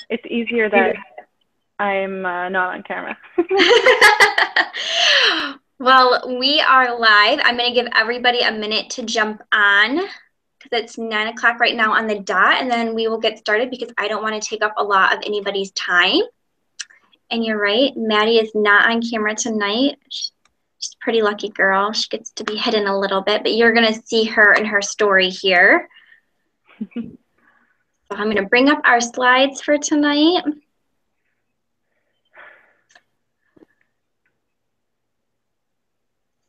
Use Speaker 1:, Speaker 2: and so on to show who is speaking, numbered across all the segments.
Speaker 1: it's easier that I'm not on camera.
Speaker 2: Well, we are live. I'm going to give everybody a minute to jump on because it's 9 o'clock right now on the dot, and then we will get started because I don't want to take up a lot of anybody's time. And you're right, Maddie is not on camera tonight. She's a pretty lucky girl. She gets to be hidden a little bit, but you're going to see her in her story here. So I'm going to bring up our slides for tonight.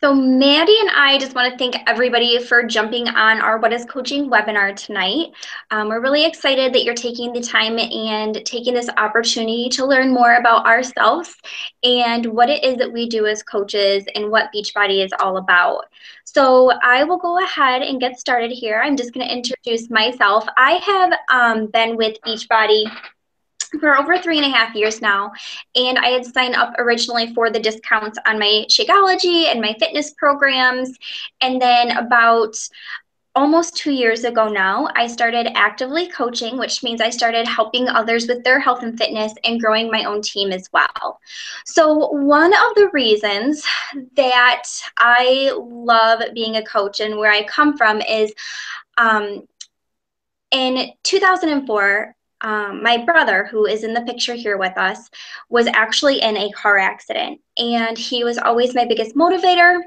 Speaker 2: So Maddie and I just want to thank everybody for jumping on our What is Coaching webinar tonight. We're really excited that you're taking the time and taking this opportunity to learn more about ourselves and what it is that we do as coaches and what Beachbody is all about. So I will go ahead and get started here. I'm just going to introduce myself. I have been with Beachbody for over 3.5 years now, and I had signed up originally for the discounts on my Shakeology and my fitness programs, and then about almost 2 years ago now, I started actively coaching, which means I started helping others with their health and fitness and growing my own team as well. So one of the reasons that I love being a coach and where I come from is in 2004, my brother, who is in the picture here with us, was actually in a car accident. And he was always my biggest motivator,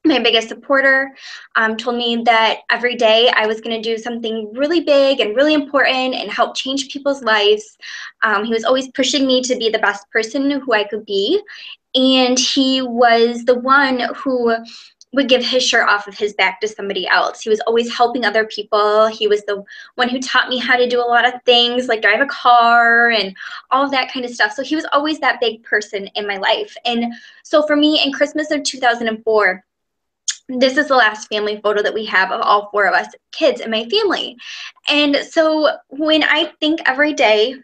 Speaker 2: my biggest supporter, told me that every day I was going to do something really big and really important and help change people's lives. He was always pushing me to be the best person who I could be. And he was the one who would give his shirt off of his back to somebody else. He was always helping other people. He was the one who taught me how to do a lot of things like drive a car and all of that kind of stuff. So he was always that big person in my life. And so for me, in Christmas of 2004, this is the last family photo that we have of all 4 of us kids in my family. And so when I think every day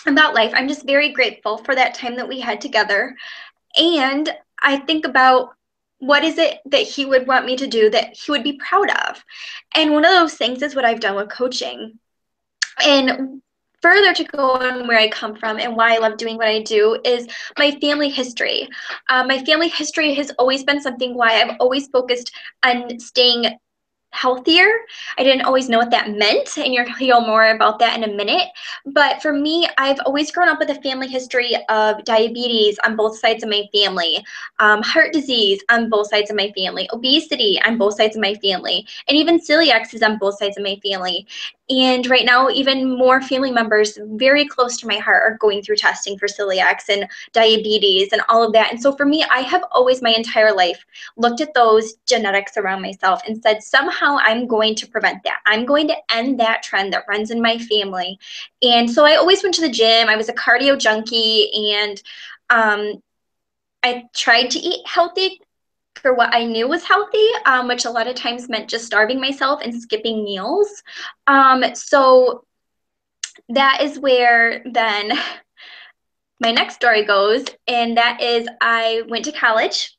Speaker 2: about life, I'm just very grateful for that time that we had together. And I think about what is it that he would want me to do that he would be proud of? And one of those things is what I've done with coaching. And further to go on where I come from and why I love doing what I do is my family history. My family history has always been something why I've always focused on staying healthier. I didn't always know what that meant, and you'll hear more about that in a minute. But for me, I've always grown up with a family history of diabetes on both sides of my family, heart disease on both sides of my family, obesity on both sides of my family, and even celiac is on both sides of my family. And right now, even more family members very close to my heart are going through testing for celiac and diabetes and all of that. And so for me, I have always my entire life looked at those genetics around myself and said, somehow I'm going to prevent that. I'm going to end that trend that runs in my family. And so I always went to the gym. I was a cardio junkie, and I tried to eat healthy for what I knew was healthy, which a lot of times meant just starving myself and skipping meals. So that is where then my next story goes, and that is I went to college.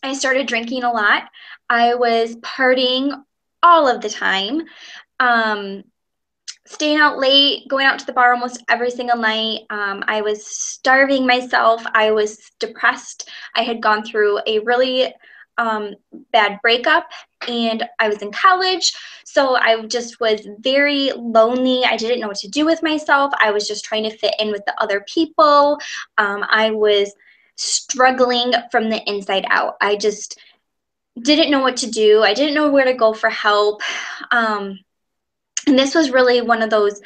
Speaker 2: I started drinking a lot. I was partying all of the time, staying out late, going out to the bar almost every single night. I was starving myself. I was depressed. I had gone through a really bad breakup, and I was in college. So I just was very lonely. I didn't know what to do with myself. I was just trying to fit in with the other people. I was struggling from the inside out. I just didn't know what to do. I didn't know where to go for help. And this was really one of those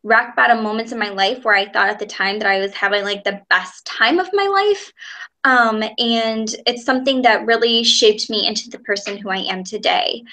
Speaker 2: rock bottom moments in my life where I thought at the time that I was having like the best time of my life. And it's something that really shaped me into the person who I am today.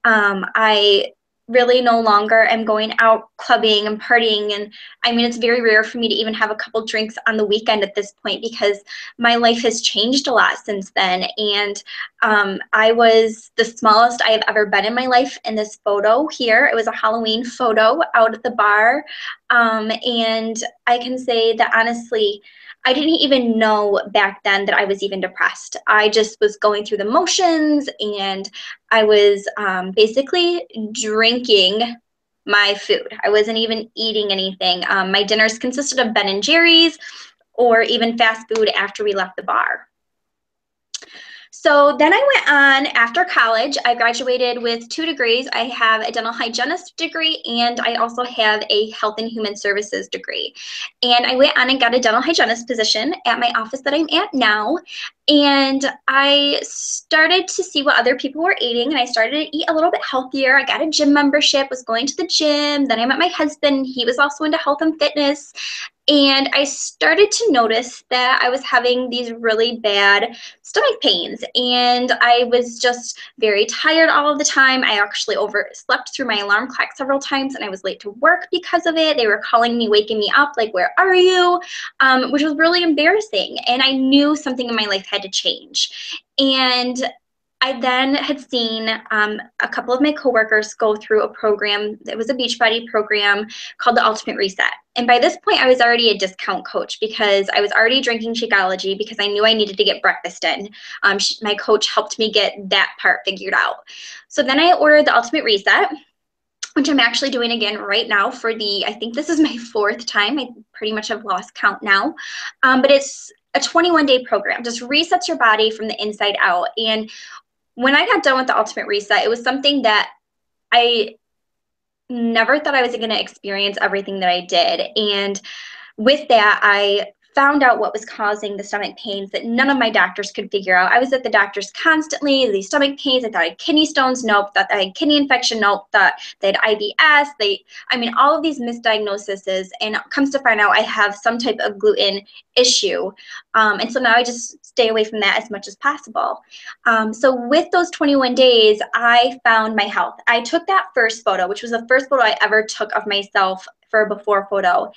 Speaker 2: I really no longer am going out clubbing and partying. And I mean, it's very rare for me to even have a couple drinks on the weekend at this point because my life has changed a lot since then. And I was the smallest I have ever been in my life in this photo here. It was a Halloween photo out at the bar. And I can say that honestly, I didn't even know back then that I was even depressed. I just was going through the motions, and I was basically drinking my food. I wasn't even eating anything. My dinners consisted of Ben and Jerry's or even fast food after we left the bar. So then I went on after college. I graduated with 2 degrees. I have a dental hygienist degree and I also have a health and human services degree. And I went on and got a dental hygienist position at my office that I'm at now. And I started to see what other people were eating and I started to eat a little bit healthier. I got a gym membership, was going to the gym. Then I met my husband. He was also into health and fitness. And I started to notice that I was having these really bad stomach pains and I was just very tired all of the time. I actually overslept through my alarm clock several times and I was late to work because of it. They were calling me, waking me up, like, where are you? Which was really embarrassing. And I knew something in my life had to change. And I then had seen a couple of my coworkers go through a program. It was a Beachbody program called the Ultimate Reset. And by this point, I was already a discount coach because I was already drinking Shakeology because I knew I needed to get breakfast in. My coach helped me get that part figured out. So then I ordered the Ultimate Reset, which I'm actually doing again right now for I think this is my 4th time. I pretty much have lost count now. But it's a 21-day program, just resets your body from the inside out. And when I got done with the Ultimate Reset, it was something that I never thought I was going to experience everything that I did. And with that, I found out what was causing the stomach pains that none of my doctors could figure out. I was at the doctors constantly, these stomach pains. I thought I had kidney stones. Nope. Thought I had kidney infection. Nope. Thought they had IBS. All of these misdiagnoses. And it comes to find out I have some type of gluten issue. And so now I just stay away from that as much as possible. So with those 21 days, I found my health. I took that first photo, which was the first photo I ever took of myself for a before photo.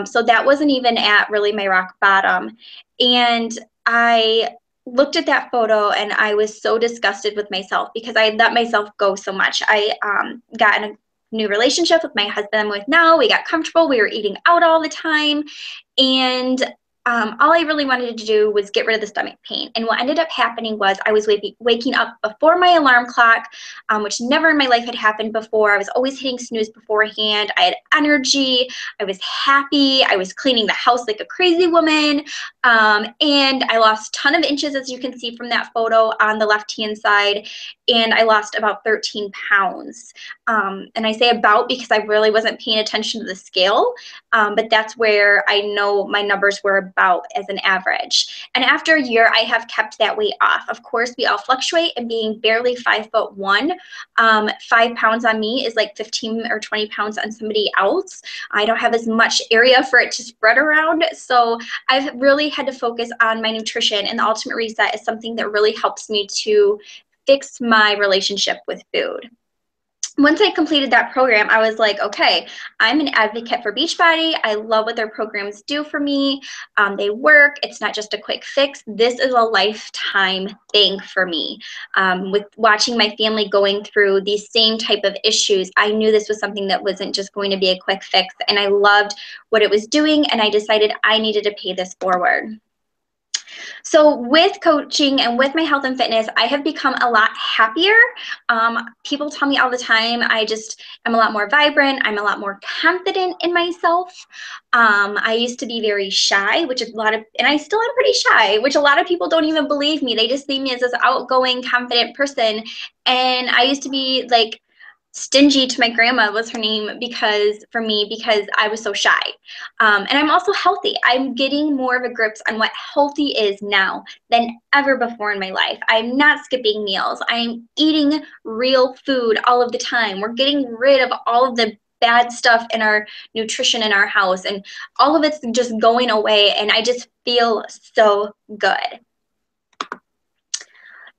Speaker 2: So that wasn't even at really my rock bottom. And I looked at that photo and I was so disgusted with myself because I let myself go so much. I got in a new relationship with my husband I'm with now. We got comfortable. We were eating out all the time. And all I really wanted to do was get rid of the stomach pain. And what ended up happening was I was waking up before my alarm clock, which never in my life had happened before. I was always hitting snooze beforehand. I had energy. I was happy. I was cleaning the house like a crazy woman. And I lost a ton of inches, as you can see from that photo on the left-hand side. And I lost about 13 pounds. And I say about because I really wasn't paying attention to the scale, but that's where I know my numbers were about as an average. And after a year, I have kept that weight off. Of course, we all fluctuate, and being barely 5'1", 5 pounds on me is like 15 or 20 pounds on somebody else. I don't have as much area for it to spread around. So I've really had to focus on my nutrition, and the Ultimate Reset is something that really helps me to fix my relationship with food. Once I completed that program, I was like, okay, I'm an advocate for Beachbody. I love what their programs do for me. They work. It's not just a quick fix. This is a lifetime thing for me. With watching my family going through these same type of issues, I knew this was something that wasn't just going to be a quick fix. And I loved what it was doing, and I decided I needed to pay this forward. So with coaching and with my health and fitness, I have become a lot happier. People tell me all the time, I am a lot more vibrant. I'm a lot more confident in myself. I used to be very shy, and I still am pretty shy, which a lot of people don't even believe me. They just see me as this outgoing, confident person. And I used to be like, Stingy to my grandma was her name because I was so shy. And I'm also healthy. I'm getting more of a grip on what healthy is now than ever before in my life. I'm not skipping meals. I'm eating real food all of the time. We're getting rid of all of the bad stuff in our nutrition in our house, and all of it's just going away, and I just feel so good.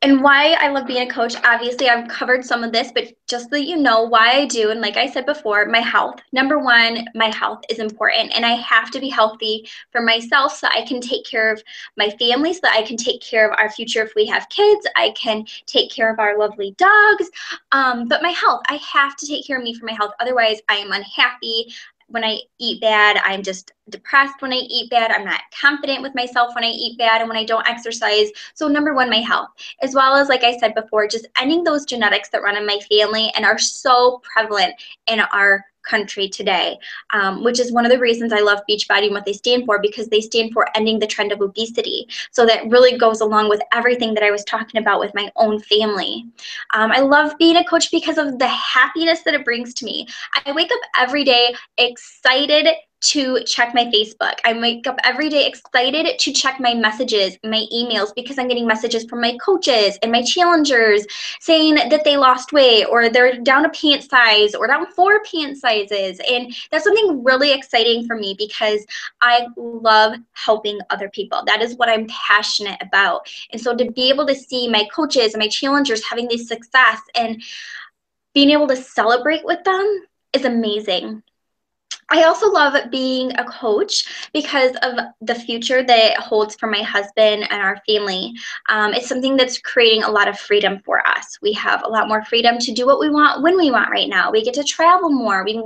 Speaker 2: And why I love being a coach, obviously I've covered some of this, but just so that you know why I do, and like I said before, my health. Number one, my health is important, and I have to be healthy for myself so I can take care of my family, so that I can take care of our future if we have kids, I can take care of our lovely dogs, but my health, I have to take care of me for my health, otherwise I am unhappy. when I eat bad. I'm just depressed when I eat bad. I'm not confident with myself when I eat bad and when I don't exercise. So number one, my health, as well as, like I said before, just ending those genetics that run in my family and are so prevalent in our country today, which is one of the reasons I love Beachbody and what they stand for, because they stand for ending the trend of obesity. So that really goes along with everything that I was talking about with my own family. I love being a coach because of the happiness that it brings to me. I wake up every day excited to check my Facebook. I wake up every day excited to check my messages, my emails, because I'm getting messages from my coaches and my challengers saying that they lost weight or they're down a pant size or down 4 pant sizes. And that's something really exciting for me because I love helping other people. That is what I'm passionate about. And so to be able to see my coaches and my challengers having this success and being able to celebrate with them is amazing. I also love being a coach because of the future that it holds for my husband and our family. It's something that's creating a lot of freedom for us. We have a lot more freedom to do what we want when we want right now. We get to travel more. We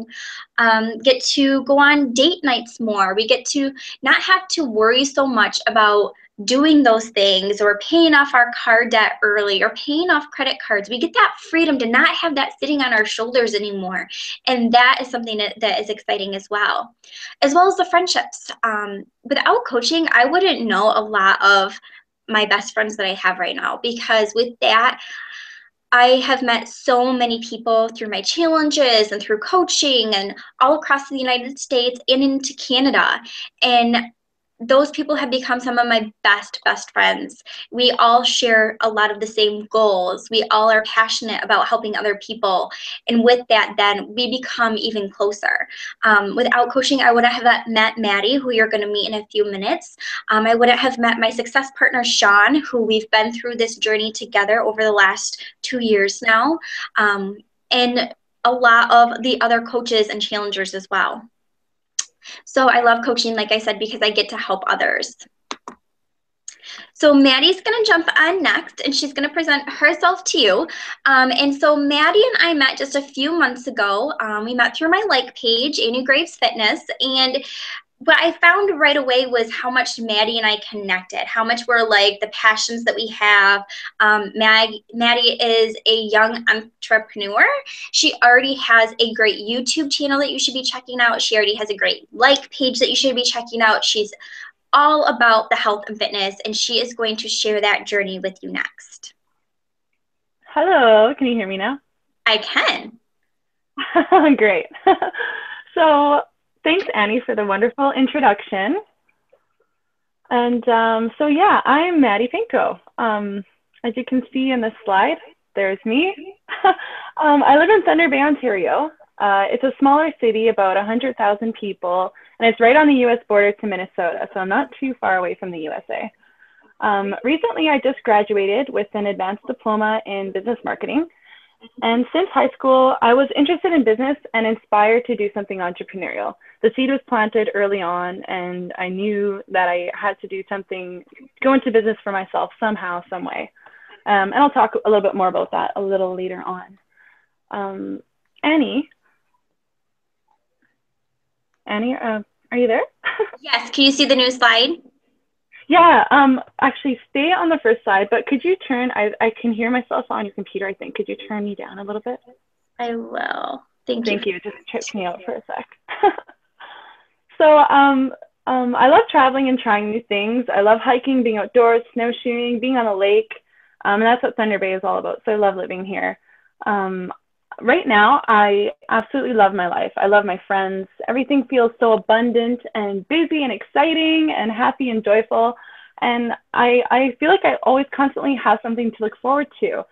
Speaker 2: get to go on date nights more. We get to not have to worry so much about doing those things or paying off our car debt early or paying off credit cards. We get that freedom to not have that sitting on our shoulders anymore. And that is something that is exciting as well as the friendships. Without coaching, I wouldn't know a lot of my best friends that I have right now, because with that, I have met so many people through my challenges and through coaching and all across the United States and into Canada. And those people have become some of my best friends. We all share a lot of the same goals. We all are passionate about helping other people. And with that, then we become even closer. Without coaching, I wouldn't have met Maddie, who you're going to meet in a few minutes. I wouldn't have met my success partner, Sean, who we've been through this journey together over the last 2 years now. And a lot of the other coaches and challengers as well. So I love coaching, like I said, because I get to help others. So Maddie's going to jump on next, and she's going to present herself to you. And so Maddie and I met just a few months ago. We met through my like page, Annie Graves Fitness, and what I found right away was how much Maddie and I connected, how much we're like, the passions that we have. Maddie is a young entrepreneur. She already has a great YouTube channel that you should be checking out. She already has a great like page that you should be checking out. She's all about the health and fitness, and she is going to share that journey with you next.
Speaker 1: Hello, can you hear me now?
Speaker 2: I can.
Speaker 1: Great. So thanks, Annie, for the wonderful introduction. And so yeah, I'm Maddie Pinko. As you can see in the slide, there's me. I live in Thunder Bay, Ontario. It's a smaller city, about 100,000 people, and it's right on the US border to Minnesota, so I'm not too far away from the USA. Recently, I just graduated with an advanced diploma in business marketing. And since high school, I was interested in business and inspired to do something entrepreneurial. The seed was planted early on, and I knew that I had to do something, go into business for myself somehow, some way. And I'll talk a little bit more about that a little later on. Annie, are you there?
Speaker 2: Yes, can you see the new slide?
Speaker 1: Yeah, actually stay on the first slide, but could you turn, I can hear myself on your computer, I think. Could you turn me down a little bit?
Speaker 2: I will. Thank you.
Speaker 1: It just tripped me out for a sec. So I love traveling and trying new things. I love hiking, being outdoors, snowshoeing, being on a lake. And that's what Thunder Bay is all about. So I love living here. Right now, I absolutely love my life. I love my friends. Everything feels so abundant and busy and exciting and happy and joyful. And I feel like I always constantly have something to look forward to.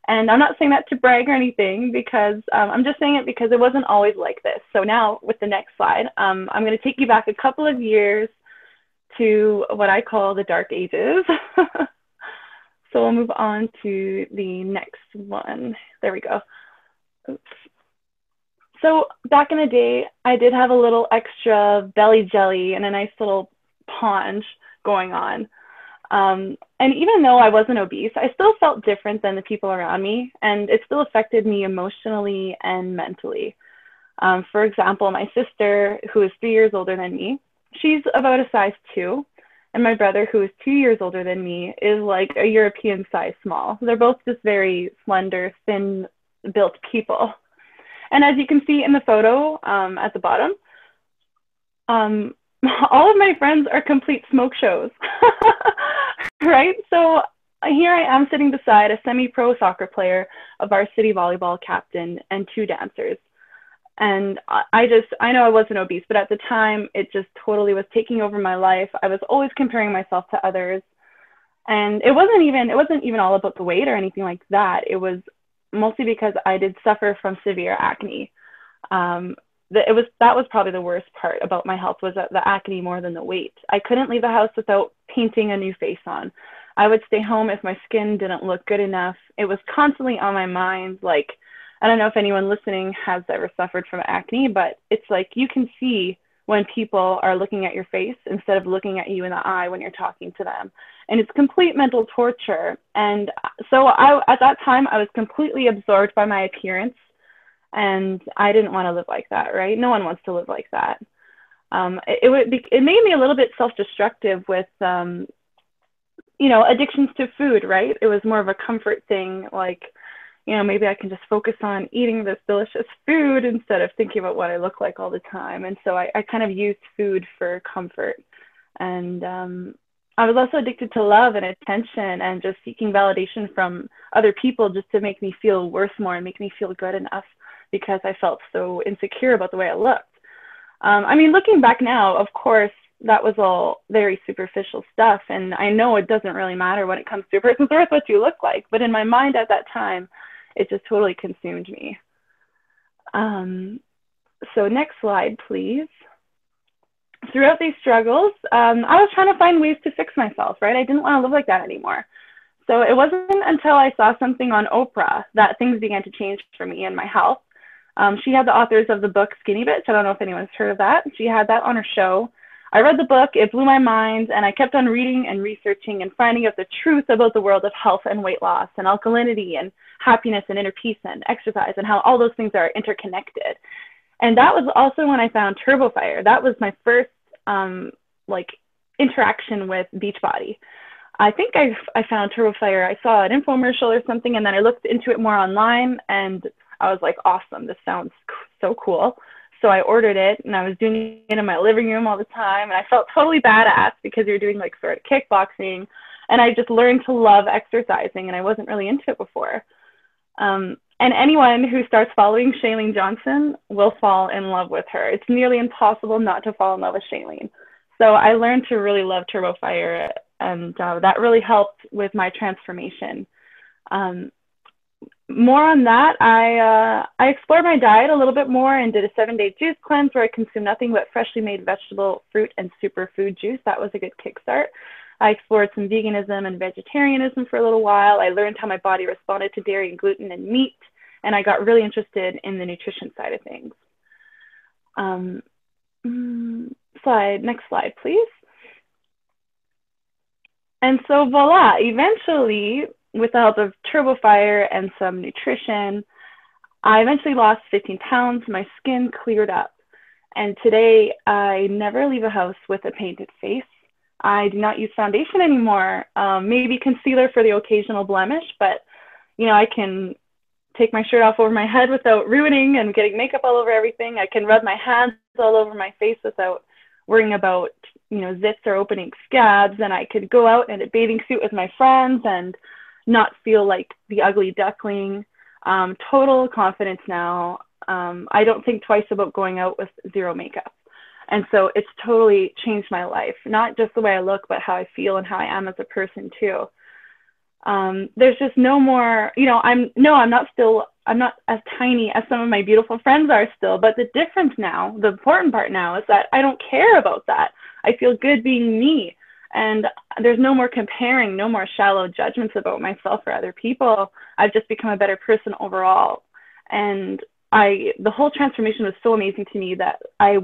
Speaker 1: And I'm not saying that to brag or anything, because I'm just saying it because it wasn't always like this. So now with the next slide, I'm going to take you back a couple of years to what I call the dark ages. So we'll move on to the next one. There we go. Oops. So back in the day, I did have a little extra belly jelly and a nice little paunch going on. And even though I wasn't obese, I still felt different than the people around me, and it still affected me emotionally and mentally. For example, my sister, who is 3 years older than me, she's about a size 2. And my brother, who is 2 years older than me, is like a European size small. They're both just very slender, thin built people. And as you can see in the photo at the bottom, all of my friends are complete smoke shows, right? So here I am sitting beside a semi-pro soccer player, a varsity volleyball captain, and 2 dancers. And I know I wasn't obese, but at the time it just totally was taking over my life. I was always comparing myself to others. And it wasn't even all about the weight or anything like that. It was mostly because I did suffer from severe acne. That was probably the worst part about my health, was the acne more than the weight. I couldn't leave the house without painting a new face on. I would stay home if my skin didn't look good enough. It was constantly on my mind. Like, I don't know if anyone listening has ever suffered from acne, but it's like you can see when people are looking at your face instead of looking at you in the eye when you're talking to them. And it's complete mental torture. And so at that time, I was completely absorbed by my appearance. And I didn't want to live like that, right? No one wants to live like that. It made me a little bit self-destructive with, addictions to food, right? It was more of a comfort thing, like, maybe I can just focus on eating this delicious food instead of thinking about what I look like all the time. And so I kind of used food for comfort. And I was also addicted to love and attention and just seeking validation from other people just to make me feel worth more and make me feel good enough, because I felt so insecure about the way I looked. Looking back now, of course, that was all very superficial stuff. And I know it doesn't really matter when it comes to a person's worth what you look like. But in my mind at that time, it just totally consumed me. So next slide, please. Throughout these struggles, I was trying to find ways to fix myself, right? I didn't want to live like that anymore. So it wasn't until I saw something on Oprah that things began to change for me and my health. She had the authors of the book Skinny Bitch. I don't know if anyone's heard of that. She had that on her show. I read the book, it blew my mind, and I kept on reading and researching and finding out the truth about the world of health and weight loss and alkalinity and happiness and inner peace and exercise and how all those things are interconnected. And that was also when I found TurboFire. That was my first interaction with Beachbody. I think I found TurboFire. I saw an infomercial or something, and then I looked into it more online, and I was like, awesome, this sounds so cool. So I ordered it, and I was doing it in my living room all the time, and I felt totally badass because you're doing like sort of kickboxing, and I just learned to love exercising, and I wasn't really into it before. And anyone who starts following Shailene Johnson will fall in love with her. It's nearly impossible not to fall in love with Shailene. So I learned to really love TurboFire, and that really helped with my transformation. More on that, I explored my diet a little bit more and did a 7-day juice cleanse where I consumed nothing but freshly made vegetable, fruit, and superfood juice. That was a good kickstart. I explored some veganism and vegetarianism for a little while. I learned how my body responded to dairy and gluten and meat, and I got really interested in the nutrition side of things. Next slide, please. And so voila, eventually, with the help of TurboFire and some nutrition, I eventually lost 15 pounds. My skin cleared up. And today, I never leave a house with a painted face. I do not use foundation anymore. Maybe concealer for the occasional blemish, but I can take my shirt off over my head without ruining and getting makeup all over everything. I can rub my hands all over my face without worrying about zits or opening scabs. And I could go out in a bathing suit with my friends and not feel like the ugly duckling. Total confidence now. I don't think twice about going out with zero makeup. And so it's totally changed my life, not just the way I look, but how I feel and how I am as a person too. There's just no more, I'm not as tiny as some of my beautiful friends are still, but the difference now, the important part now is that I don't care about that. I feel good being me. And there's no more comparing, no more shallow judgments about myself or other people. I've just become a better person overall. And the whole transformation was so amazing to me that I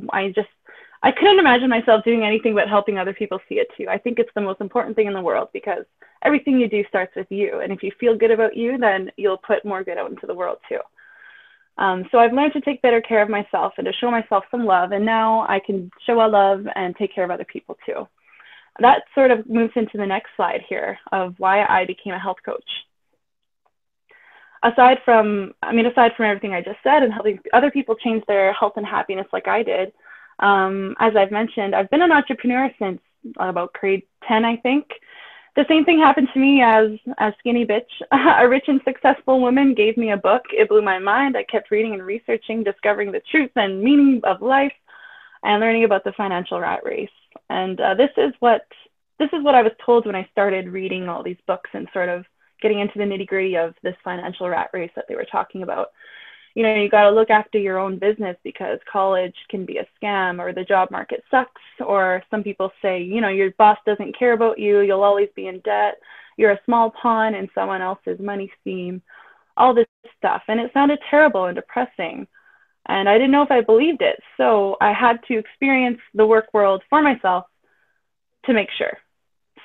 Speaker 1: couldn't imagine myself doing anything but helping other people see it too. I think it's the most important thing in the world because everything you do starts with you. And if you feel good about you, then you'll put more good out into the world too. So I've learned to take better care of myself and to show myself some love. And now I can show a love and take care of other people too. That sort of moves into the next slide here of why I became a health coach. Aside from everything I just said and helping other people change their health and happiness like I did, as I've mentioned, I've been an entrepreneur since about grade 10, I think. The same thing happened to me as Skinny Bitch. A rich and successful woman gave me a book. It blew my mind. I kept reading and researching, discovering the truth and meaning of life, and learning about the financial rat race. And this is what I was told when I started reading all these books and sort of getting into the nitty gritty of this financial rat race that they were talking about. You know, you got to look after your own business because college can be a scam, or the job market sucks, or some people say, you know, your boss doesn't care about you, you'll always be in debt, you're a small pawn in someone else's money scheme, all this stuff. And it sounded terrible and depressing. And I didn't know if I believed it. So I had to experience the work world for myself to make sure.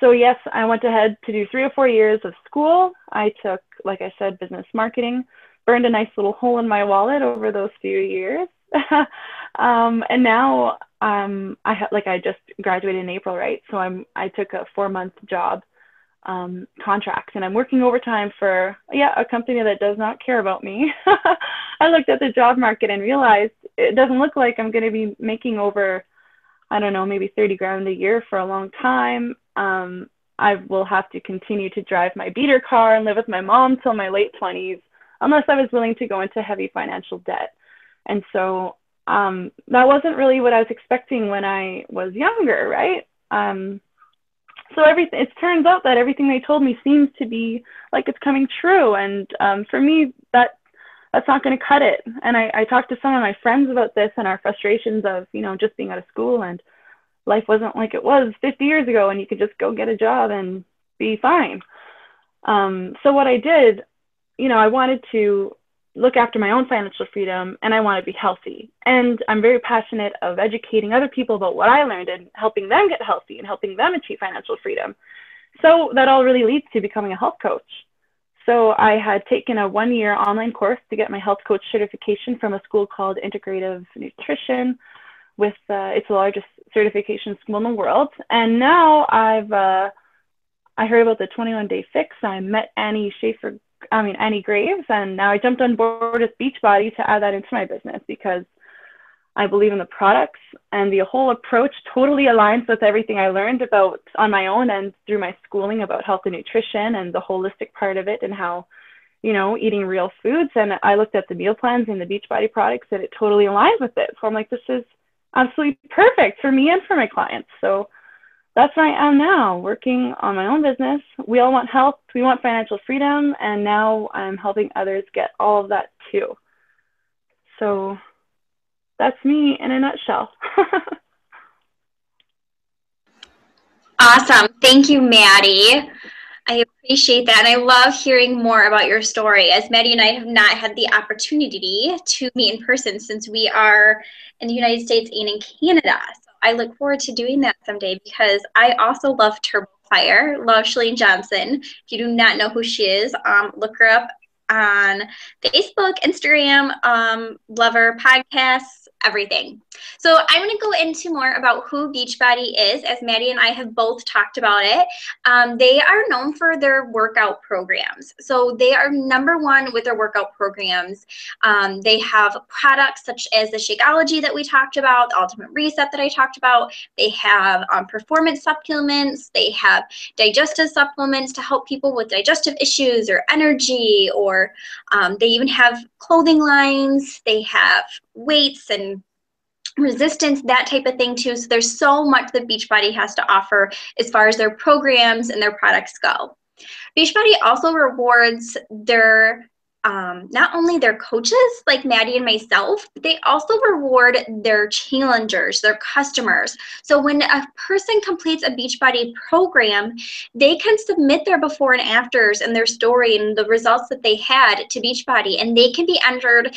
Speaker 1: So yes, I went ahead to do 3 or 4 years of school. I took, like I said, business marketing, burned a nice little hole in my wallet over those few years. And now I just graduated in April, right? So I took a 4-month job contract, and I'm working overtime for a company that does not care about me. I looked at the job market and realized it doesn't look like I'm going to be making over, I don't know, maybe 30 grand a year for a long time. I will have to continue to drive my beater car and live with my mom till my late 20s, unless I was willing to go into heavy financial debt. And so that wasn't really what I was expecting when I was younger, right? So it turns out that everything they told me seems to be like it's coming true. And for me, that's not going to cut it. And I talked to some of my friends about this and our frustrations of, you know, just being out of school, and life wasn't like it was 50 years ago and you could just go get a job and be fine. So what I did, you know, I wanted to look after my own financial freedom, and I want to be healthy. And I'm very passionate of educating other people about what I learned and helping them get healthy and helping them achieve financial freedom. So that all really leads to becoming a health coach. So I had taken a 1-year online course to get my health coach certification from a school called Integrative Nutrition. It's the largest certification school in the world. And now I heard about the 21-day fix. I met Annie Graves, and now I jumped on board with Beachbody to add that into my business because I believe in the products, and the whole approach totally aligns with everything I learned about on my own and through my schooling about health and nutrition and the holistic part of it, and how, you know, eating real foods. And I looked at the meal plans and the Beachbody products, and it totally aligns with it. So I'm like, this is absolutely perfect for me and for my clients. So that's where I am now, working on my own business. We all want health, we want financial freedom, and now I'm helping others get all of that too. So that's me in a nutshell.
Speaker 2: Awesome. Thank you, Maddie. I appreciate that. And I love hearing more about your story, as Maddie and I have not had the opportunity to meet in person since we are in the United States and in Canada. So I look forward to doing that someday, because I also love Turbo Fire, love Chalene Johnson. If you do not know who she is, look her up on Facebook, Instagram, love her podcasts, everything. So I'm going to go into more about who Beachbody is, as Maddie and I have both talked about it. They are known for their workout programs. So they are #1 with their workout programs. They have products such as the Shakeology that we talked about, the Ultimate Reset that I talked about. They have performance supplements. They have digestive supplements to help people with digestive issues or energy, or they even have clothing lines. They have weights and resistance, that type of thing too. So there's so much that Beachbody has to offer as far as their programs and their products go. Beachbody also rewards their not only their coaches like Maddie and myself, but they also reward their challengers, their customers. So when a person completes a Beachbody program, they can submit their before and afters and their story and the results that they had to Beachbody, and they can be entered.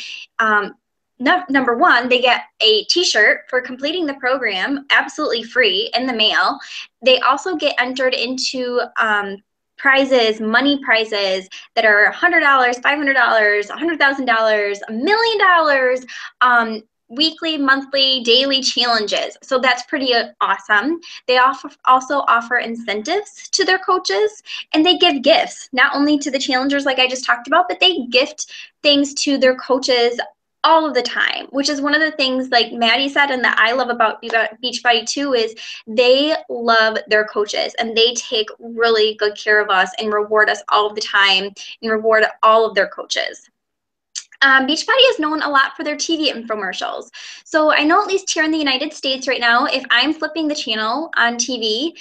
Speaker 2: #1, they get a t-shirt for completing the program absolutely free in the mail. They also get entered into prizes, money prizes that are $100, $500, $100,000, $1,000,000, weekly, monthly, daily challenges. So that's pretty awesome. They also offer incentives to their coaches, and they give gifts, not only to the challengers like I just talked about, but they gift things to their coaches all of the time, which is one of the things like Maddie said and that I love about Beachbody too, is they love their coaches and they take really good care of us and reward us all of the time and reward all of their coaches. Beachbody is known a lot for their TV infomercials. So I know at least here in the United States right now, if I'm flipping the channel on TV,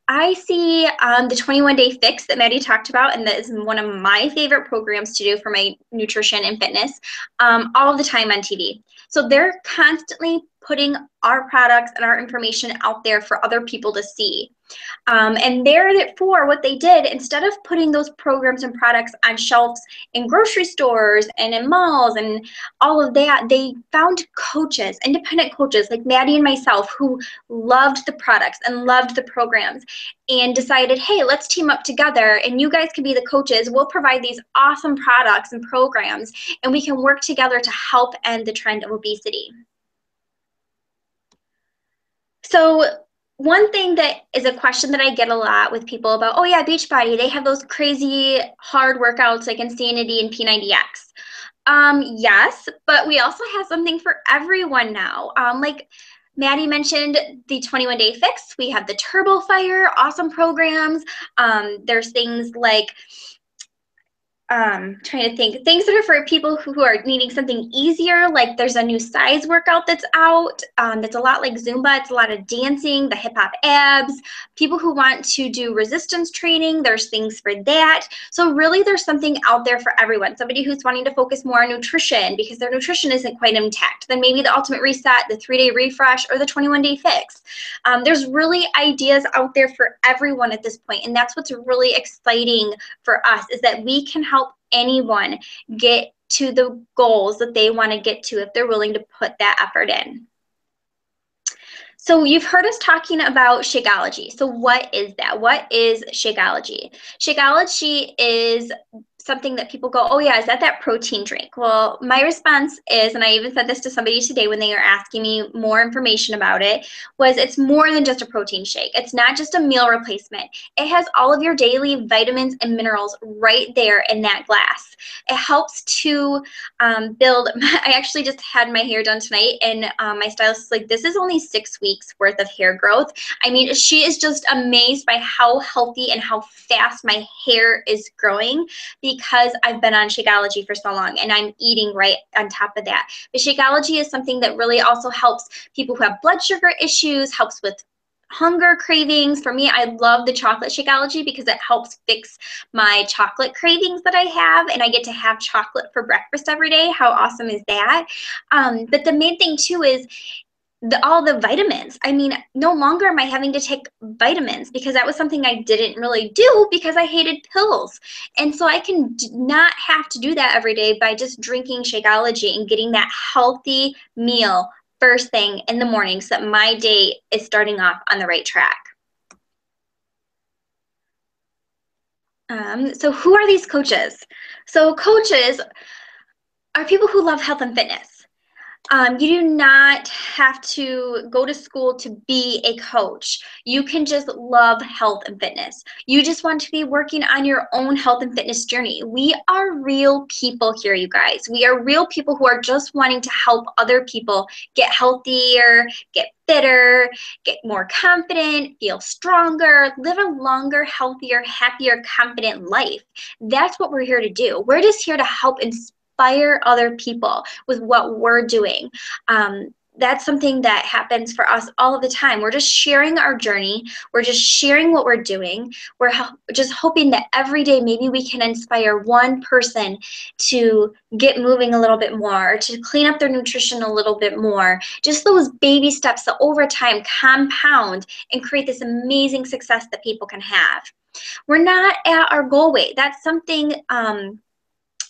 Speaker 2: I see the 21-day fix that Maddie talked about, and that is one of my favorite programs to do for my nutrition and fitness, all of the time on TV. So they're constantly putting our products and our information out there for other people to see. And therefore, what they did, instead of putting those programs and products on shelves in grocery stores and in malls and all of that, they found coaches, independent coaches like Maddie and myself, who loved the products and loved the programs and decided, hey, let's team up together and you guys can be the coaches. We'll provide these awesome products and programs and we can work together to help end the trend of obesity. So one thing that is a question that I get a lot with people about, oh yeah, Beachbody, they have those crazy hard workouts like Insanity and P90X. Yes, but we also have something for everyone now. Like Maddie mentioned the 21-day fix. We have the Turbo Fire, awesome programs. There's things like trying to think, things that are for people who are needing something easier, like there's a new size workout that's out that's a lot like Zumba. It's a lot of dancing, the hip hop abs. People who want to do resistance training, there's things for that. So really there's something out there for everyone. Somebody who's wanting to focus more on nutrition because their nutrition isn't quite intact, then maybe the Ultimate Reset, the 3-day refresh, or the 21-day fix. There's really ideas out there for everyone at this point, and that's what's really exciting for us, is that we can help anyone get to the goals that they want to get to if they're willing to put that effort in. So you've heard us talking about Shakeology. So what is that? What is Shakeology? Shakeology is something that people go, oh yeah, is that protein drink? Well, my response is, and I even said this to somebody today when they were asking me more information about it, was it's more than just a protein shake. It's not just a meal replacement. It has all of your daily vitamins and minerals right there in that glass. It helps to build, I actually just had my hair done tonight, and my stylist is like, this is only 6 weeks worth of hair growth. I mean, she is just amazed by how healthy and how fast my hair is growing, because I've been on Shakeology for so long and I'm eating right on top of that. But Shakeology is something that really also helps people who have blood sugar issues, helps with hunger cravings. For me, I love the chocolate Shakeology because it helps fix my chocolate cravings that I have, and I get to have chocolate for breakfast every day. How awesome is that? But the main thing too is all the vitamins. I mean, no longer am I having to take vitamins, because that was something I didn't really do because I hated pills. And so I can not have to do that every day by just drinking Shakeology and getting that healthy meal first thing in the morning so that my day is starting off on the right track. So who are these coaches? So coaches are people who love health and fitness. You do not have to go to school to be a coach. You can just love health and fitness. You just want to be working on your own health and fitness journey. We are real people here, you guys. We are real people who are just wanting to help other people get healthier, get fitter, get more confident, feel stronger, live a longer, healthier, happier, confident life. That's what we're here to do. We're just here to help inspire other people with what we're doing. That's something that happens for us all of the time. We're just sharing our journey. We're just sharing what we're doing. We're just hoping that every day maybe we can inspire one person to get moving a little bit more, to clean up their nutrition a little bit more. Just those baby steps that over time compound and create this amazing success that people can have. We're not at our goal weight. That's something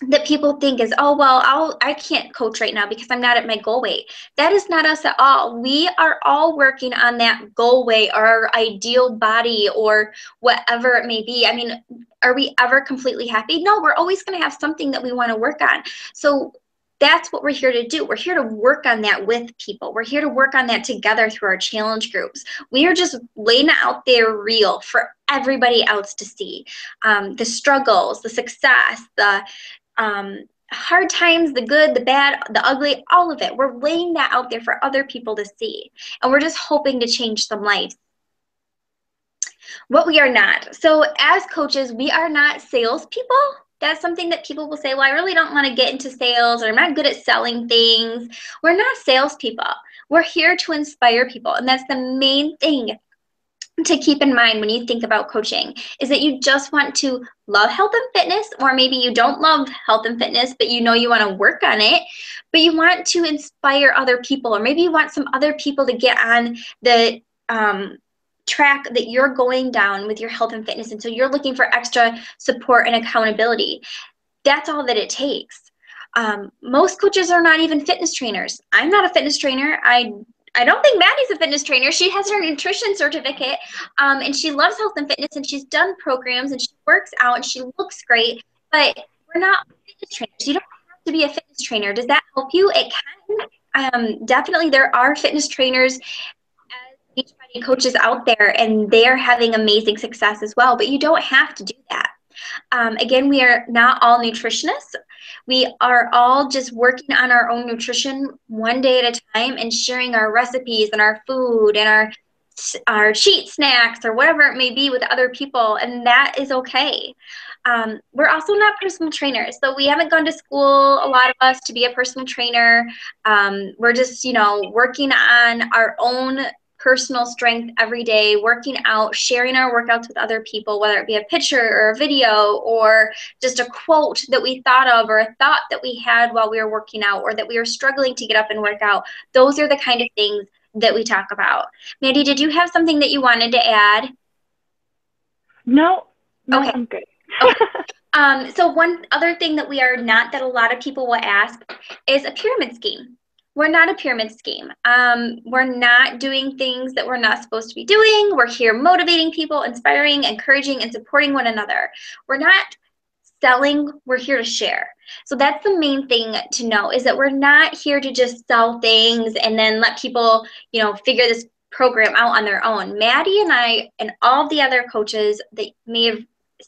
Speaker 2: that people think is, oh, well, I can't coach right now because I'm not at my goal weight. That is not us at all. We are all working on that goal weight or our ideal body or whatever it may be. I mean, Are we ever completely happy? No, we're always going to have something that we want to work on. So that's what we're here to do. We're here to work on that with people. We're here to work on that together through our challenge groups. We are just laying out there real for everybody else to see. The struggles, the success, the hard times, the good, the bad, the ugly, all of it. We're laying that out there for other people to see. And we're just hoping to change some lives. What we are not. So as coaches, we are not salespeople. That's something that people will say, well, I really don't want to get into sales, or I'm not good at selling things. We're not salespeople. We're here to inspire people. And that's the main thing to keep in mind when you think about coaching, is that you just want to love health and fitness, or maybe you don't love health and fitness, but you know you want to work on it, but you want to inspire other people, or maybe you want some other people to get on the track that you're going down with your health and fitness. And so you're looking for extra support and accountability. That's all that it takes. Most coaches are not even fitness trainers. I'm not a fitness trainer. I don't think Maddie's a fitness trainer. She has her nutrition certificate, and she loves health and fitness, and she's done programs, and she works out, and she looks great, but we're not fitness trainers. You don't have to be a fitness trainer. Does that help you? It can. Definitely there are fitness trainers, Beachbody coaches out there, and they're having amazing success as well, but you don't have to do that. Again, we are not all nutritionists. We are all just working on our own nutrition one day at a time and sharing our recipes and our food and our cheat snacks or whatever it may be with other people, and that is okay. We're also not personal trainers, so we haven't gone to school, a lot of us, to be a personal trainer. We're just, working on our own personal strength every day, working out, sharing our workouts with other people, whether it be a picture or a video or just a quote that we thought of, or a thought that we had while we were working out, or that we were struggling to get up and work out. Those are the kind of things that we talk about. Mandy, did you have something that you wanted to add?
Speaker 1: No,
Speaker 2: okay.
Speaker 1: I'm good.
Speaker 2: Okay. So one other thing that we are not, that a lot of people will ask, is a pyramid scheme. We're not a pyramid scheme. We're not doing things that we're not supposed to be doing. We're here motivating people, inspiring, encouraging, and supporting one another. We're not selling, we're here to share. So that's the main thing to know, is that we're not here to just sell things and then let people, figure this program out on their own. Maddie and I and all the other coaches that may have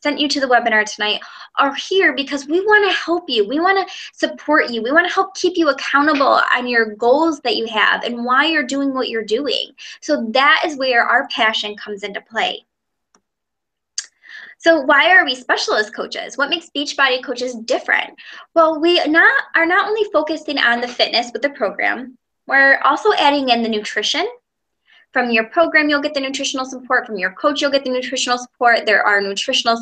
Speaker 2: sent you to the webinar tonight are here because we want to help you. We want to support you. We want to help keep you accountable on your goals that you have and why you're doing what you're doing. So that is where our passion comes into play. So why are we specialist coaches? What makes Beachbody coaches different? Well, we are not only focusing on the fitness with the program, we're also adding in the nutrition. From your program, you'll get the nutritional support. From your coach, you'll get the nutritional support. There are nutritional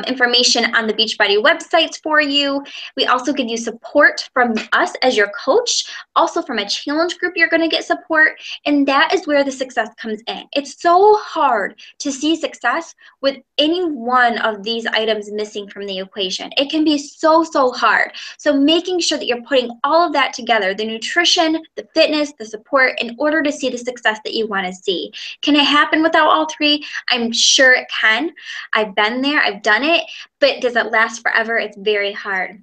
Speaker 2: information on the Beachbody websites for you. We also give you support from us as your coach. Also from a challenge group, you're going to get support. And that is where the success comes in. It's so hard to see success with any one of these items missing from the equation. It can be so hard. So making sure that you're putting all of that together, the nutrition, the fitness, the support, in order to see the success that you want to see. Can it happen without all three? I'm sure it can. I've been there. I've done it, but does it last forever? It's very hard.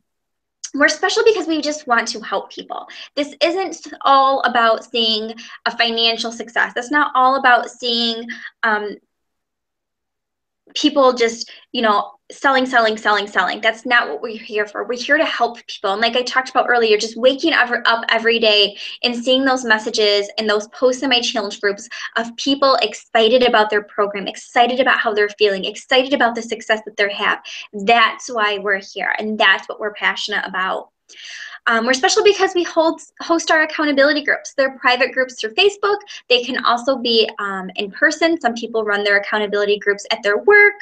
Speaker 2: We're special because we just want to help people. This isn't all about seeing a financial success. That's not all about seeing people just, selling. That's not what we're here for. We're here to help people. And like I talked about earlier, just waking up every day and seeing those messages and those posts in my challenge groups of people excited about their program, excited about how they're feeling, excited about the success that they have. That's why we're here. And that's what we're passionate about. We're special because we host our accountability groups. They're private groups through Facebook. They can also be in person. Some people run their accountability groups at their work.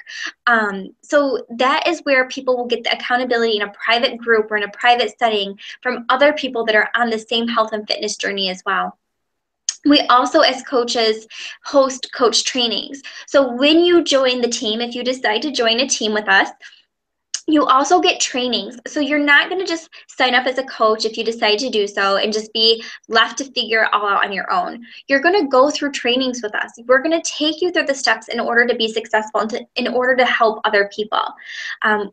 Speaker 2: So that is where people will get the accountability in a private group or in a private setting from other people that are on the same health and fitness journey as well. We also, as coaches, host coach trainings. So when you join the team, if you decide to join a team with us, You also get trainings. So you're not going to just sign up as a coach if you decide to do so and just be left to figure it all out on your own. You're going to go through trainings with us. We're going to take you through the steps in order to be successful and in order to help other people.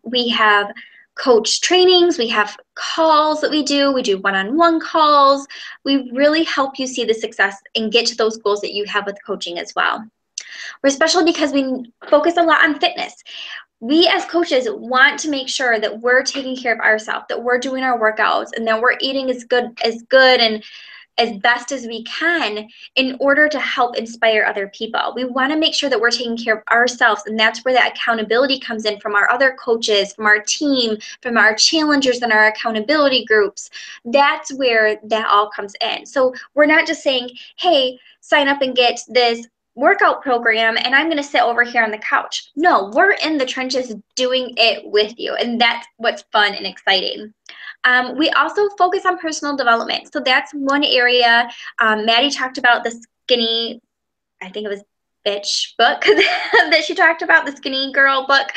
Speaker 2: We have coach trainings, we have calls that we do one-on-one calls. We really help you see the success and get to those goals that you have with coaching as well. We're special because we focus a lot on fitness. We as coaches want to make sure that we're taking care of ourselves, that we're doing our workouts, and that we're eating as good and as best as we can in order to help inspire other people. We want to make sure that we're taking care of ourselves, and that's where that accountability comes in from our other coaches, from our team, from our challengers and our accountability groups. That's where that all comes in. So we're not just saying, hey, sign up and get this workout program and I'm going to sit over here on the couch. No, we're in the trenches doing it with you, and that's what's fun and exciting. We also focus on personal development. So that's one area. Maddie talked about the skinny, I think it was bitch book that she talked about, the skinny girl book.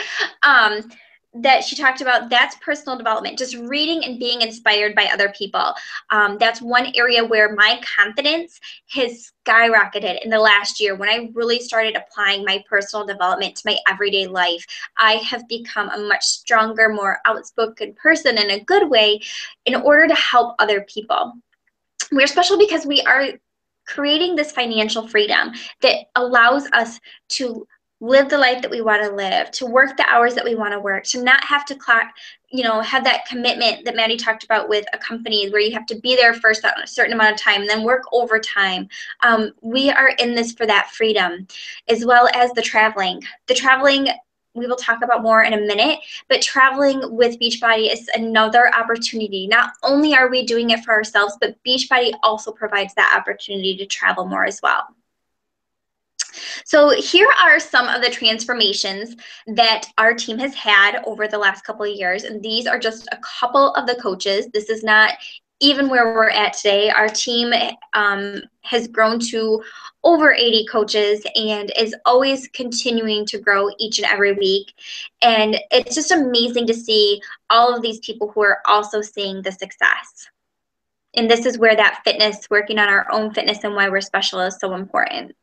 Speaker 2: That she talked about, that's personal development, just reading and being inspired by other people. That's one area where my confidence has skyrocketed in the last year. When I really started applying my personal development to my everyday life, I have become a much stronger, more outspoken person in a good way in order to help other people. We're special because we are creating this financial freedom that allows us to live the life that we want to live, to work the hours that we want to work, to not have to clock, have that commitment that Maddie talked about with a company where you have to be there first a certain amount of time and then work overtime. We are in this for that freedom, as well as the traveling. The traveling we will talk about more in a minute, but traveling with Beachbody is another opportunity. Not only are we doing it for ourselves, but Beachbody also provides that opportunity to travel more as well. So here are some of the transformations that our team has had over the last couple of years, and these are just a couple of the coaches. This is not even where we're at today. Our team has grown to over 80 coaches and is always continuing to grow each and every week. And it's just amazing to see all of these people who are also seeing the success. And this is where that fitness, working on our own fitness and why we're special, is so important.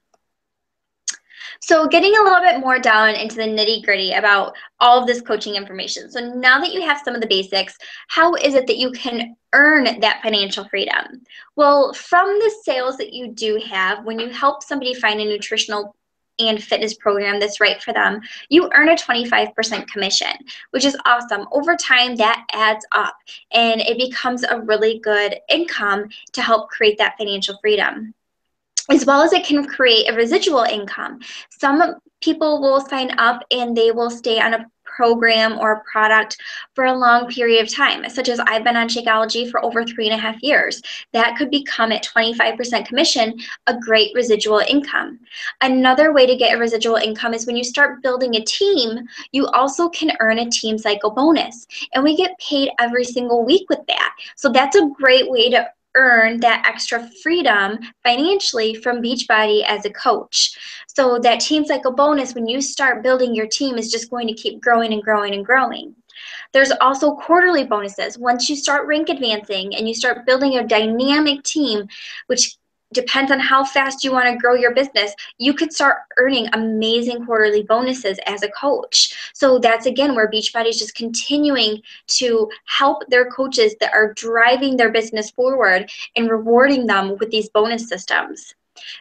Speaker 2: So getting a little bit more down into the nitty gritty about all of this coaching information. So now that you have some of the basics, how is it that you can earn that financial freedom? Well, from the sales that you do have, when you help somebody find a nutritional and fitness program that's right for them, you earn a 25% commission, which is awesome. Over time, that adds up and it becomes a really good income to help create that financial freedom, as well as it can create a residual income. Some people will sign up and they will stay on a program or a product for a long period of time, such as I've been on Shakeology for over 3.5 years. That could become at 25% commission, a great residual income. Another way to get a residual income is when you start building a team, you also can earn a team cycle bonus. And we get paid every single week with that. So that's a great way to earn that extra freedom financially from Beachbody as a coach. So that team cycle bonus, when you start building your team, is just going to keep growing and growing and growing. There's also quarterly bonuses. Once you start rank advancing and you start building a dynamic team, which depends on how fast you want to grow your business, you could start earning amazing quarterly bonuses as a coach. So that's, again, where Beachbody is just continuing to help their coaches that are driving their business forward and rewarding them with these bonus systems.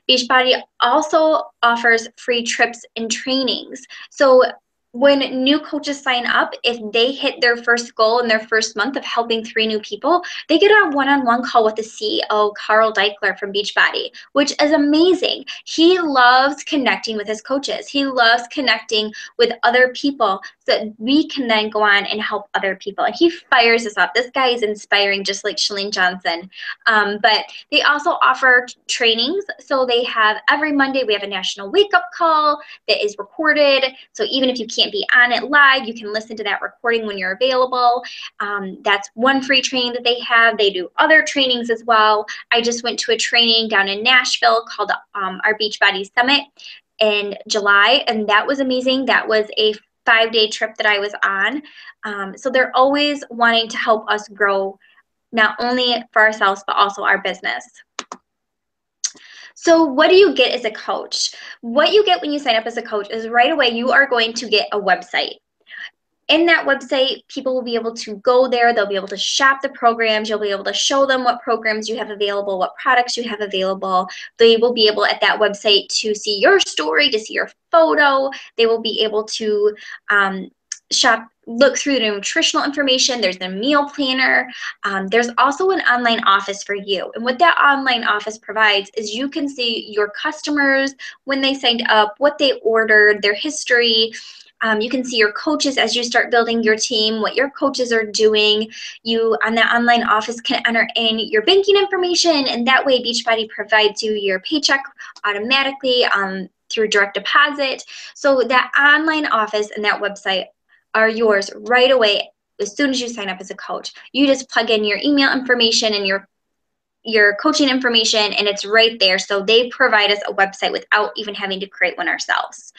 Speaker 2: Beachbody also offers free trips and trainings. So when new coaches sign up, if they hit their first goal in their first month of helping 3 new people, they get a one-on-one call with the CEO, Carl Deichler from Beachbody, which is amazing. He loves connecting with his coaches. He loves connecting with other people so that we can then go on and help other people. And he fires us up. This guy is inspiring, just like Chalene Johnson. But they also offer trainings. So they have every Monday, we have a national wake-up call that is recorded. So even if you can't be on it live, you can listen to that recording when you're available. That's one free training that they have. They do other trainings as well. I just went to a training down in Nashville called our Beachbody Summit in July, and that was amazing. That was a 5-day trip that I was on. So they're always wanting to help us grow, not only for ourselves, but also our business. So what do you get as a coach? What you get when you sign up as a coach is right away you are going to get a website. In that website, people will be able to go there. They'll be able to shop the programs. You'll be able to show them what programs you have available, what products you have available. They will be able at that website to see your story, to see your photo. They will be able to look through the nutritional information. There's the meal planner. There's also an online office for you. And what that online office provides is you can see your customers, when they signed up, what they ordered, their history. You can see your coaches as you start building your team, what your coaches are doing. You, on that online office, can enter in your banking information, and that way Beachbody provides you your paycheck automatically through direct deposit. So that online office and that website are yours right away as soon as you sign up as a coach. You just plug in your email information and your coaching information, and it's right there. So they provide us a website without even having to create one ourselves.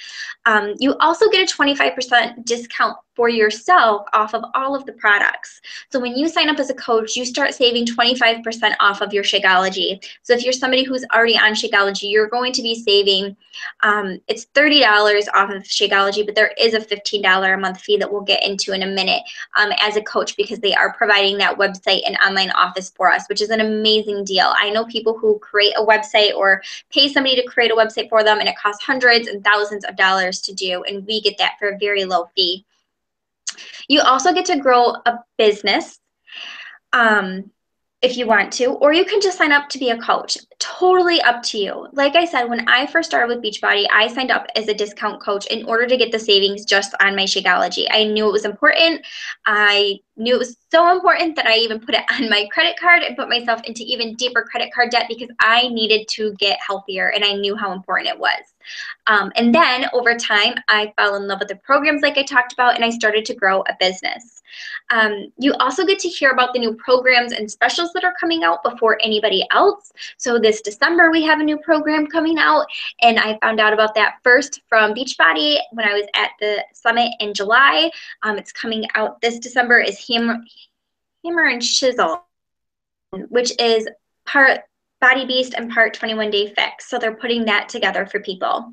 Speaker 2: You also get a 25% discount for yourself off of all of the products. So when you sign up as a coach, you start saving 25% off of your Shakeology. So if you're somebody who's already on Shakeology, you're going to be saving, it's $30 off of Shakeology, but there is a $15 a month fee that we'll get into in a minute as a coach, because they are providing that website and online office for us, which is an amazing deal. I know people who create a website or pay somebody to create a website for them, and it costs hundreds and thousands of dollars to do, and we get that for a very low fee. You also get to grow a business if you want to, or you can just sign up to be a coach. Totally up to you. Like I said, when I first started with Beachbody, I signed up as a discount coach in order to get the savings just on my Shakeology. I knew it was important. I knew it was so important that I even put it on my credit card and put myself into even deeper credit card debt because I needed to get healthier, and I knew how important it was. And then over time, I fell in love with the programs like I talked about, and I started to grow a business. You also get to hear about the new programs and specials that are coming out before anybody else. So this December, we have a new program coming out, and I found out about that first from Beachbody when I was at the summit in July. It's coming out this December is Hammer and Chisel, which is part Body Beast and part 21 Day Fix. So they're putting that together for people.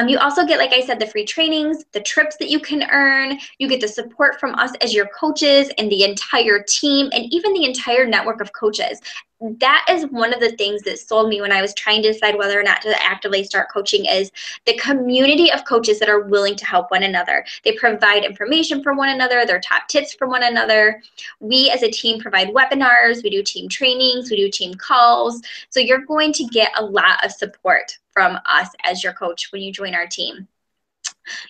Speaker 2: You also get, like I said, the free trainings, the trips that you can earn. You get the support from us as your coaches and the entire team, and even the entire network of coaches. That is one of the things that sold me when I was trying to decide whether or not to actively start coaching, is the community of coaches that are willing to help one another. They provide information for one another, their top tips for one another. We as a team provide webinars, we do team trainings, we do team calls. So you're going to get a lot of support from us as your coach when you join our team.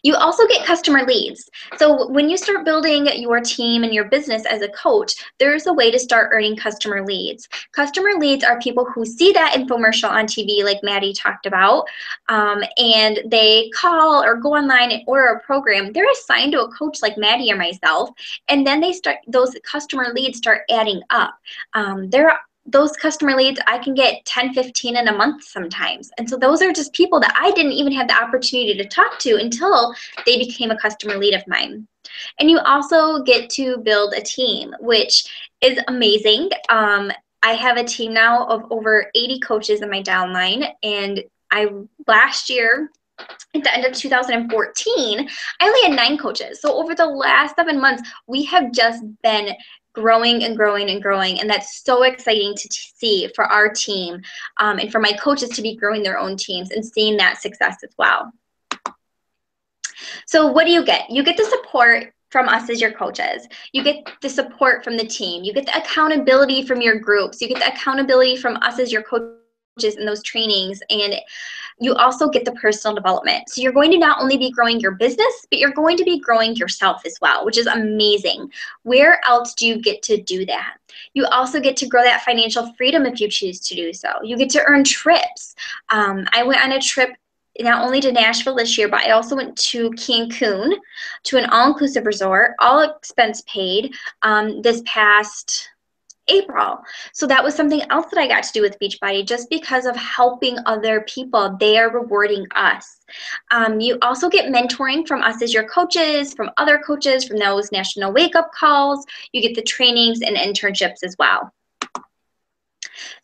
Speaker 2: You also get customer leads. So when you start building your team and your business as a coach, there's a way to start earning customer leads. Customer leads are people who see that infomercial on TV like Maddie talked about, and they call or go online and order a program. They're assigned to a coach like Maddie or myself, and then those customer leads start adding up. Those customer leads, I can get 10, 15 in a month sometimes. And so those are just people that I didn't even have the opportunity to talk to until they became a customer lead of mine. And you also get to build a team, which is amazing. I have a team now of over 80 coaches in my downline. And last year, at the end of 2014, I only had 9 coaches. So over the last 7 months, we have just been growing and growing and growing, and that's so exciting to see for our team and for my coaches to be growing their own teams and seeing that success as well. So what do you get? You get the support from us as your coaches. You get the support from the team. You get the accountability from your groups. You get the accountability from us as your coaches in those trainings, and you also get the personal development. So you're going to not only be growing your business, but you're going to be growing yourself as well, which is amazing. Where else do you get to do that? You also get to grow that financial freedom if you choose to do so. You get to earn trips. I went on a trip not only to Nashville this year, but I also went to Cancun, to an all-inclusive resort, all expense paid, this past April. So that was something else that I got to do with Beachbody just because of helping other people. They are rewarding us. You also get mentoring from us as your coaches, from other coaches, from those national wake-up calls. You get the trainings and internships as well.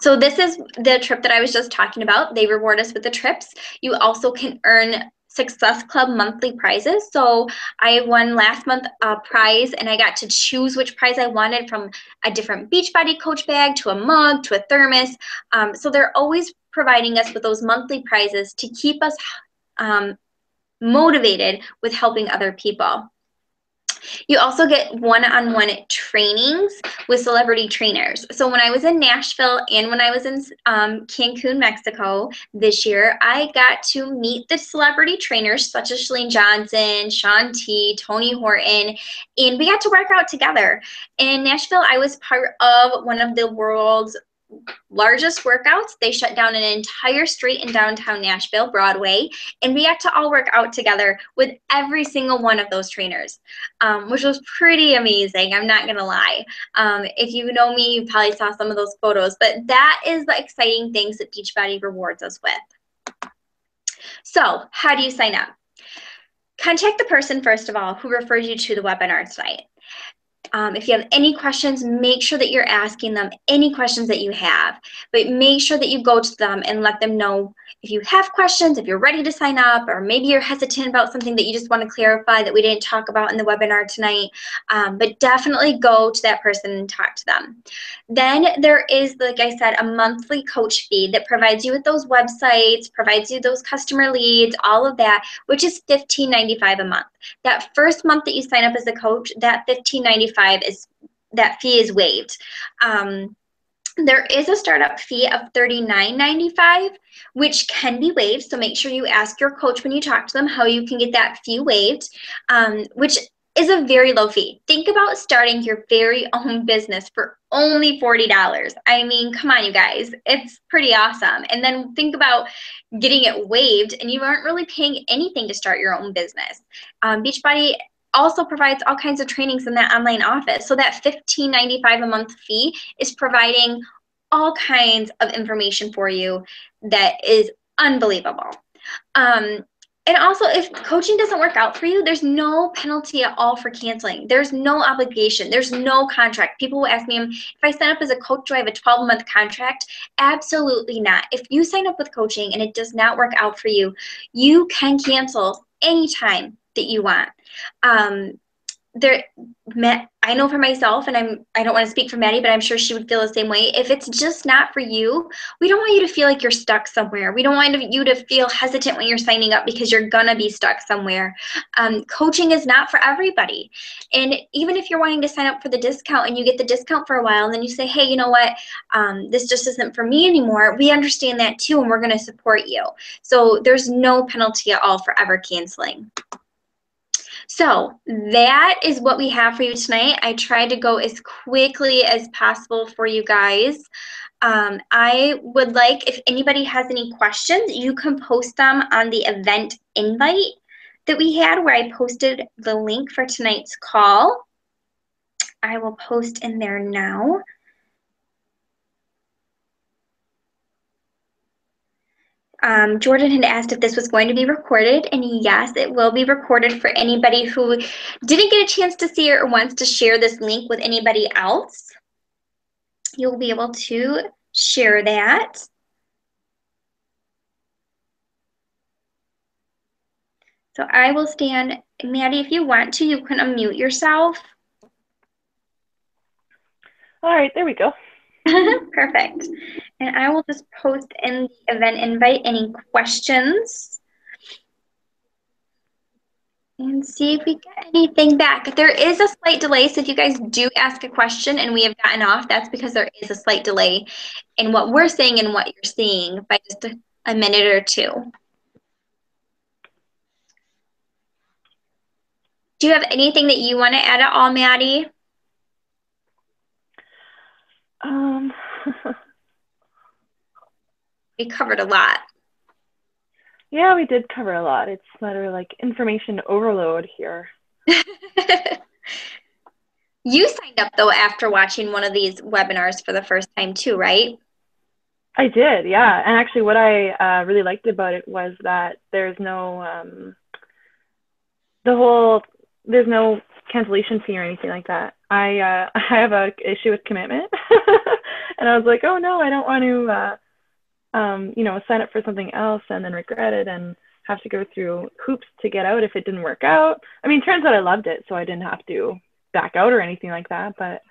Speaker 2: So this is the trip that I was just talking about. They reward us with the trips. You also can earn Success Club monthly prizes. So I won last month a prize, and I got to choose which prize I wanted, from a different Beachbody coach bag to a mug to a thermos. So they're always providing us with those monthly prizes to keep us motivated with helping other people. You also get one-on-one trainings with celebrity trainers. So when I was in Nashville and when I was in Cancun, Mexico this year, I got to meet the celebrity trainers such as Chalene Johnson, Shaun T, Tony Horton, and we got to work out together. In Nashville, I was part of one of the world's largest workouts. They shut down an entire street in downtown Nashville, Broadway, and we got to all work out together with every single one of those trainers, which was pretty amazing. I'm not gonna lie. If you know me, you probably saw some of those photos, but that is the exciting things that Beachbody rewards us with. So how do you sign up? Contact the person, first of all, who refers you to the webinar tonight. If you have any questions, make sure that you're asking them any questions that you have, but make sure that you go to them and let them know if you have questions, if you're ready to sign up, or maybe you're hesitant about something that you just want to clarify that we didn't talk about in the webinar tonight. But definitely go to that person and talk to them. Then there is, like I said, a monthly coach fee that provides you with those websites, provides you those customer leads, all of that, which is $15.95 a month. That first month that you sign up as a coach, that $15.95 that fee is waived. There is a startup fee of $39.95, which can be waived. So make sure you ask your coach when you talk to them how you can get that fee waived, which is a very low fee. Think about starting your very own business for only $40. I mean, come on, you guys, it's pretty awesome. And then think about getting it waived and you aren't really paying anything to start your own business. Beachbody also provides all kinds of trainings in that online office. So that $15.95 a month fee is providing all kinds of information for you that is unbelievable. And also, if coaching doesn't work out for you, there's no penalty at all for canceling. There's no obligation. There's no contract. People will ask me, if I sign up as a coach, do I have a 12-month contract? Absolutely not. If you sign up with coaching and it does not work out for you, you can cancel anytime that you want. I know for myself, and I don't want to speak for Maddie, but I'm sure she would feel the same way. If it's just not for you, we don't want you to feel like you're stuck somewhere. We don't want you to feel hesitant when you're signing up because you're gonna be stuck somewhere. Coaching is not for everybody. And even if you're wanting to sign up for the discount and you get the discount for a while and then you say, hey, you know what, this just isn't for me anymore, we understand that too, and we're gonna support you. So there's no penalty at all for ever canceling. So that is what we have for you tonight. I tried to go as quickly as possible for you guys. I would like, if anybody has any questions, you can post them on the event invite that we had where I posted the link for tonight's call. I will post in there now. Jordan had asked if this was going to be recorded, and yes, it will be recorded for anybody who didn't get a chance to see it or wants to share this link with anybody else. You'll be able to share that. So I will stand. Maddie, if you want to, you can unmute yourself.
Speaker 1: All right, there we go.
Speaker 2: Perfect. And I will just post in the event invite any questions and see if we get anything back. There is a slight delay, so if you guys do ask a question and we have gotten off, that's because there is a slight delay in what we're saying and what you're seeing by just a minute or two. Do you have anything that you want to add at all, Maddie? We covered a lot.
Speaker 1: Yeah, we did cover a lot. It's a matter of like information overload here.
Speaker 2: You signed up though after watching one of these webinars for the first time too, right?
Speaker 1: I did, yeah. And actually, what I really liked about it was that the whole there's no cancellation fee or anything like that. I have a issue with commitment, and I was like, oh no, I don't want to sign up for something else and then regret it and have to go through hoops to get out if it didn't work out. I mean, turns out I loved it, so I didn't have to back out or anything like that. But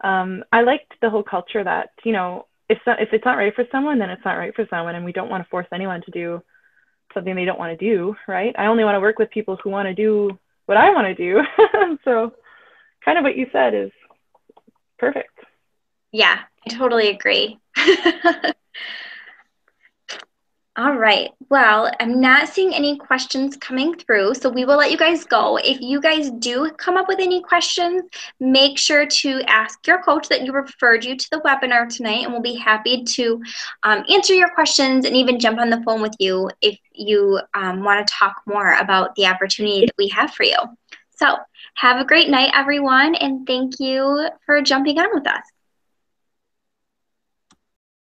Speaker 1: I liked the whole culture that if it's not right for someone, then it's not right for someone, and we don't want to force anyone to do something they don't want to do, right? I only want to work with people who want to do what I want to do. So, kind of what you said is perfect.
Speaker 2: Yeah, I totally agree. All right. Well, I'm not seeing any questions coming through, so we will let you guys go. If you guys do come up with any questions, make sure to ask your coach that you referred you to the webinar tonight, and we'll be happy to answer your questions and even jump on the phone with you if you want to talk more about the opportunity that we have for you. So have a great night, everyone, and thank you for jumping on with us.